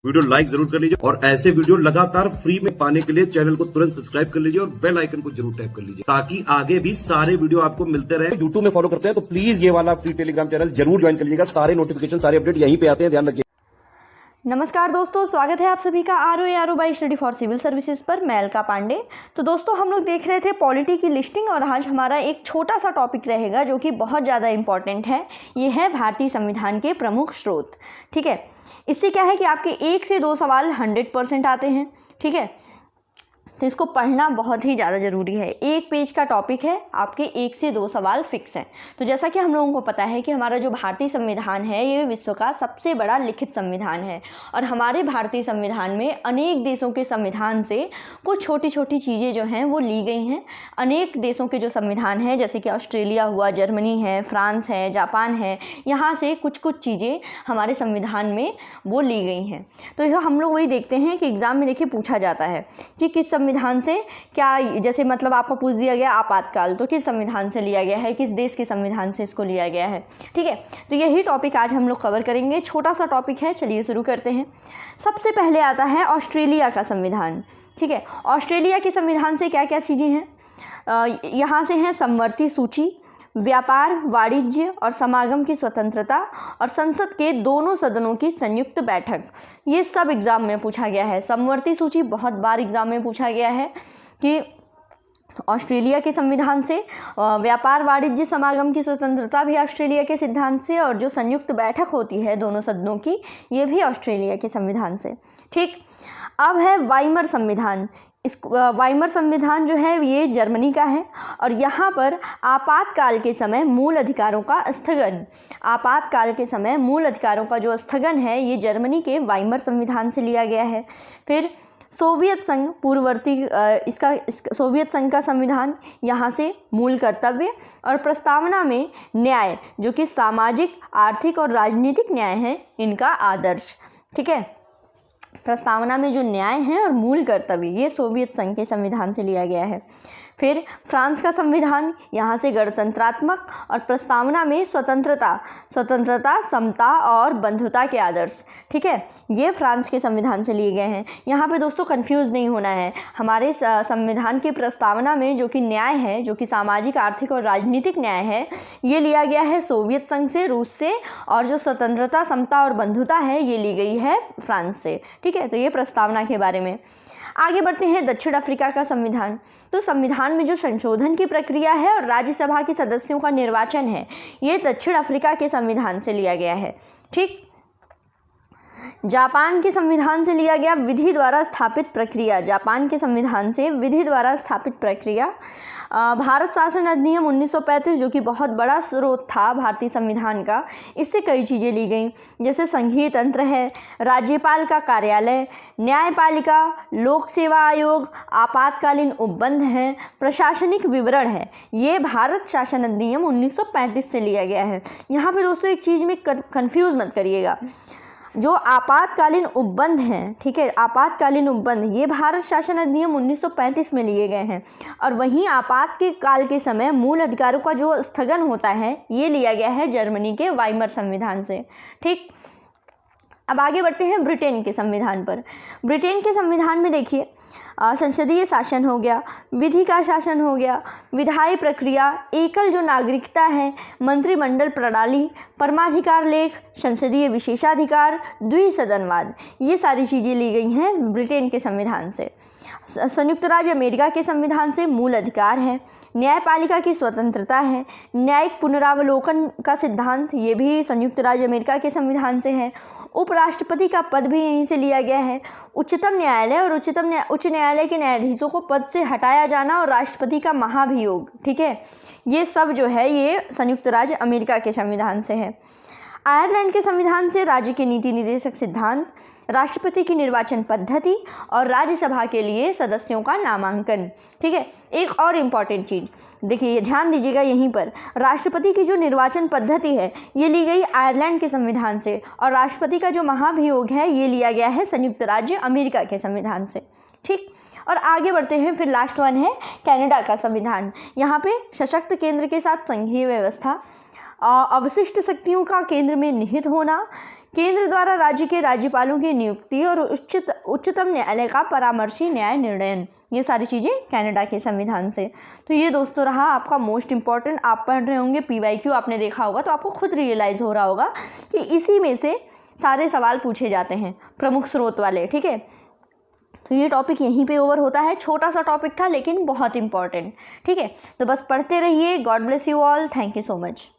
Video like जरूर कर लीजिए और ऐसे वीडियो लगातार फ्री में पाने के लिए चैनल को तुरंत सब्सक्राइब कर लीजिए और बेल आइकन को जरूर टैप कर लीजिए ताकि आगे भी सारे वीडियो आपको मिलते रहे। यूट्यूब में फॉलो करते हैं तो प्लीज ये वाला फ्री टेलीग्राम चैनल जरूर ज्वाइन कर लीजिएगा। सारे नोटिफिकेशन सारे अपडेट यहीं पे आते हैं, ध्यान रखिए। नमस्कार दोस्तों, स्वागत है आप सभी का R by study for civil services पर। मैं अलका पांडे। तो दोस्तों, हम लोग देख रहे थे पॉलिटी की लिस्टिंग और आज हमारा एक छोटा सा टॉपिक रहेगा जो कि बहुत ज़्यादा इंपॉर्टेंट है। ये है भारतीय संविधान के प्रमुख स्रोत। ठीक है, इससे क्या है कि आपके 1 से 2 सवाल 100% आते हैं। ठीक है, तो इसको पढ़ना बहुत ही ज़्यादा ज़रूरी है। 1 पेज का टॉपिक है, आपके 1 से 2 सवाल फिक्स हैं। तो जैसा कि हम लोगों को पता है कि हमारा जो भारतीय संविधान है ये विश्व का सबसे बड़ा लिखित संविधान है और हमारे भारतीय संविधान में अनेक देशों के संविधान से कुछ छोटी छोटी चीज़ें जो हैं वो ली गई हैं। अनेक देशों के जो संविधान हैं जैसे कि ऑस्ट्रेलिया हुआ, जर्मनी है, फ्रांस है, जापान है, यहाँ से कुछ कुछ चीज़ें हमारे संविधान में वो ली गई हैं। तो यह हम लोग वही देखते हैं कि एग्ज़ाम में देखिए पूछा जाता है कि किस संविधान से क्या, जैसे मतलब आपको पूछ दिया गया आपातकाल, तो किस संविधान से लिया गया है, किस देश के संविधान से इसको लिया गया है। ठीक है, तो यही टॉपिक आज हम लोग कवर करेंगे। छोटा सा टॉपिक है, चलिए शुरू करते हैं। सबसे पहले आता है ऑस्ट्रेलिया का संविधान। ठीक है, ऑस्ट्रेलिया के संविधान से क्या क्या चीज़ें हैं, यहाँ से हैं समवर्ती सूची, व्यापार, वाणिज्य और समागम की स्वतंत्रता और संसद के दोनों सदनों की संयुक्त बैठक। ये सब एग्ज़ाम में पूछा गया है। समवर्ती सूची बहुत बार एग्ज़ाम में पूछा गया है कि ऑस्ट्रेलिया के संविधान से, व्यापार, वाणिज्य, समागम की स्वतंत्रता भी ऑस्ट्रेलिया के सिद्धांत से, और जो संयुक्त बैठक होती है दोनों सदनों की, ये भी ऑस्ट्रेलिया के संविधान से। ठीक, अब है वाइमर संविधान। इस वाइमर संविधान जो है ये जर्मनी का है और यहाँ पर आपातकाल के समय मूल अधिकारों का स्थगन, आपातकाल के समय मूल अधिकारों का जो स्थगन है ये जर्मनी के वाइमर संविधान से लिया गया है। फिर सोवियत संघ पूर्ववर्ती, इसका सोवियत संघ का संविधान, यहाँ से मूल कर्तव्य और प्रस्तावना में न्याय जो कि सामाजिक, आर्थिक और राजनीतिक न्याय है, इनका आदर्श। ठीक है, प्रस्तावना में जो न्याय है और मूल कर्तव्य, ये सोवियत संघ के संविधान से लिया गया है। फिर फ्रांस का संविधान, यहाँ से गणतंत्रात्मक और प्रस्तावना में स्वतंत्रता, समता और बंधुता के आदर्श। ठीक है, ये फ्रांस के संविधान से लिए गए हैं। यहाँ पे दोस्तों कंफ्यूज नहीं होना है। हमारे संविधान की प्रस्तावना में जो कि न्याय है, जो कि सामाजिक, आर्थिक और राजनीतिक न्याय है, ये लिया गया है सोवियत संघ से, रूस से, और जो स्वतंत्रता, समता और बंधुता है ये ली गई है फ्रांस से। ठीक है, तो ये प्रस्तावना के बारे में। आगे बढ़ते हैं दक्षिण अफ्रीका का संविधान। तो संविधान में जो संशोधन की प्रक्रिया है और राज्यसभा के सदस्यों का निर्वाचन है, ये दक्षिण अफ्रीका के संविधान से लिया गया है। ठीक, जापान के संविधान से लिया गया विधि द्वारा स्थापित प्रक्रिया, जापान के संविधान से विधि द्वारा स्थापित प्रक्रिया। भारत शासन अधिनियम 1935 जो कि बहुत बड़ा स्रोत था भारतीय संविधान का, इससे कई चीज़ें ली गई, जैसे संघीय तंत्र है, राज्यपाल का कार्यालय, न्यायपालिका, लोक सेवा आयोग, आपातकालीन उपबंध हैं, प्रशासनिक विवरण है। ये भारत शासन अधिनियम 1935 से लिया गया है। यहाँ पे दोस्तों एक चीज़ में कन्फ्यूज़ मत करिएगा, जो आपातकालीन उपबंध हैं, ठीक है, आपातकालीन उपबंध ये भारत शासन अधिनियम 1935 में लिए गए हैं और वहीं आपात के काल के समय मूल अधिकारों का जो स्थगन होता है ये लिया गया है जर्मनी के वाइमर संविधान से। ठीक, अब आगे बढ़ते हैं ब्रिटेन के संविधान पर। ब्रिटेन के संविधान में देखिए संसदीय शासन हो गया, विधि का शासन हो गया, विधायी प्रक्रिया, एकल जो नागरिकता है, मंत्रिमंडल प्रणाली, परमाधिकार लेख, संसदीय विशेषाधिकार, द्विसदनवाद, ये सारी चीज़ें ली गई हैं ब्रिटेन के संविधान से। संयुक्त राज्य अमेरिका के संविधान से मूल अधिकार है, न्यायपालिका की स्वतंत्रता है, न्यायिक पुनरावलोकन का सिद्धांत, ये भी संयुक्त राज्य अमेरिका के संविधान से है। उपराष्ट्रपति का पद भी यहीं से लिया गया है। उच्चतम न्यायालय और उच्च न्यायालय के न्यायाधीशों को पद से हटाया जाना और राष्ट्रपति का महाभियोग, ठीक है, ये सब जो है ये संयुक्त राज्य अमेरिका के संविधान से है। आयरलैंड के संविधान से राज्य के नीति निर्देशक सिद्धांत, राष्ट्रपति की निर्वाचन पद्धति और राज्यसभा के लिए सदस्यों का नामांकन। ठीक है, एक और इम्पॉर्टेंट चीज़ देखिए, ध्यान दीजिएगा यहीं पर, राष्ट्रपति की जो निर्वाचन पद्धति है ये ली गई आयरलैंड के संविधान से और राष्ट्रपति का जो महाभियोग है ये लिया गया है संयुक्त राज्य अमेरिका के संविधान से। ठीक, और आगे बढ़ते हैं, फिर लास्ट वन है कनाडा का संविधान। यहाँ पे सशक्त केंद्र के साथ संघीय व्यवस्था, अवशिष्ट शक्तियों का केंद्र में निहित होना, केंद्र द्वारा राज्य के राज्यपालों की नियुक्ति और उच्चतम न्यायालय का परामर्शी न्याय निर्णय, ये सारी चीज़ें कनाडा के संविधान से। तो ये दोस्तों रहा आपका मोस्ट इम्पॉर्टेंट। आप पढ़ रहे होंगे PYQ, आपने देखा होगा तो आपको खुद रियलाइज़ हो रहा होगा कि इसी में से सारे सवाल पूछे जाते हैं, प्रमुख स्रोत वाले। ठीक है, तो ये टॉपिक यहीं पे ओवर होता है। छोटा सा टॉपिक था लेकिन बहुत इंपॉर्टेंट। ठीक है, तो बस पढ़ते रहिए। God bless you all. Thank you so much.